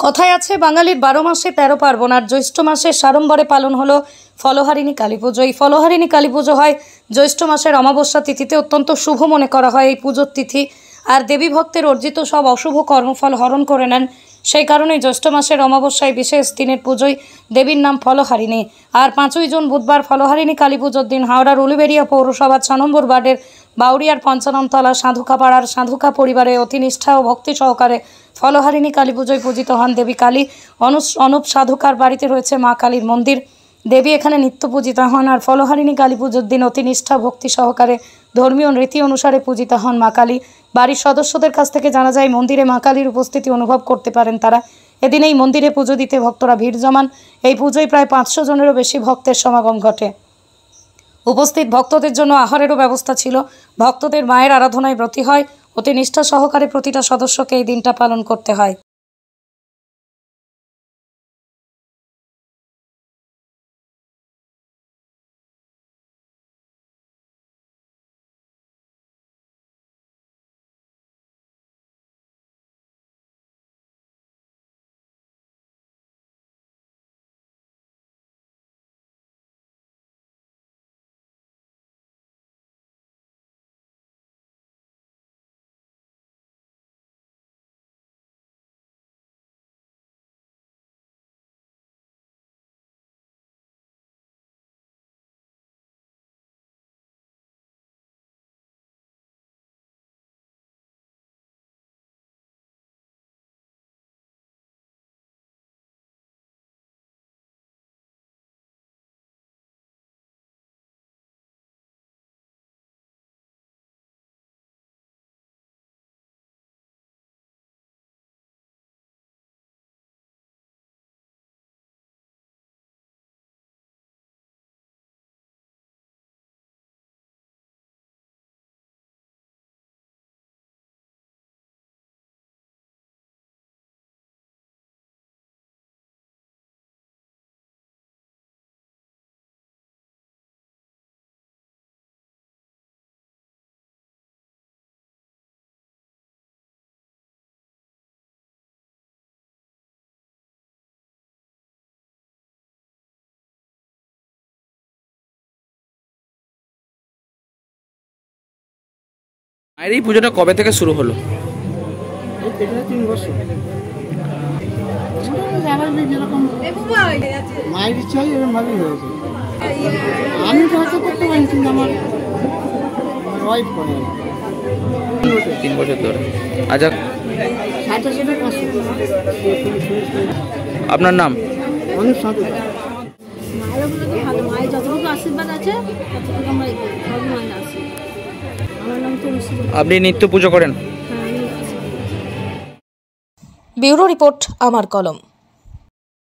কথায় আছে বাঙালির 12 মাসে 13 পার্বণ আর জ্যৈষ্ঠ মাসের সাড়ম্বরে পালন হলো ফলহারিণী কালী পুজো। এই ফলহারিণী কালী পুজো হয় জ্যৈষ্ঠ মাসের অমাবস্যা তিথিতে। অত্যন্ত শুভ মনে করা হয় এই পুজোর তিথি। আর দেবী ভক্তের অর্জিত সব অশুভ কর্মফল হরণ করে নেন। সেই কারণে জ্যৈষ্ঠ মাসের অমাবস্যায় বিশেষ দিনের পুজোয় দেবীর নাম ফলহারিণী। আর 5ই জুন বুধবার ফলহারিণী কালী পুজোর দিন হাওড়ার উলুবেড়িয়া পৌরসভার 6 নম্বর ওয়ার্ডের বাউরিয়ার পঞ্চাননতলা সাধুকা পাড়ার সাধুকা পরিবারে অতি নিষ্ঠা ও ভক্তি সহকারে ফলহারিণী কালী পুজোয় পূজিত হন দেবী কালী। অনুপ সাধুকার বাড়িতে রয়েছে মা কালীর মন্দির। দেবী এখানে নিত্য পূজিতা হন। আর ফলহারিণী কালী পুজোর দিন অতি নিষ্ঠা ভক্তি সহকারে ধর্মীয় রীতি অনুসারে পূজিতা হন মা কালী। বাড়ির সদস্যদের কাছ থেকে জানা যায় মন্দিরে মা কালীর উপস্থিতি অনুভব করতে পারেন তারা। এদিন এই মন্দিরে পুজো দিতে ভক্তরা ভিড় জমান। এই পুজোয় প্রায় 500 জনেরও বেশি ভক্তের সমাগম ঘটে। উপস্থিত ভক্তদের জন্য আহারেরও ব্যবস্থা ছিল। ভক্তদের মায়ের আরাধনায় ব্রতী হয়। অতি নিষ্ঠা সহকারে প্রতিটা সদস্যকে এই দিনটা পালন করতে হয়। মায়ের এই পুজোটা কবে থেকে শুরু হলো? মায়ের ইচ্ছা এরকম ভাবেই হয়েছে। আমি তো হয়তো করতে পারি, কিন্তু আমার ওয়াইফ করে 3 বছর ধরে। আচ্ছা, আপনার নাম? অনেক সাথে মায়ের যতটুকু আশীর্বাদ আছে ততটুকু আমরা সব মায়ের আছি। আমার নাম তো আপনি নিত্য পুজো করেন? ব্যুরো রিপোর্ট, আমার কলম।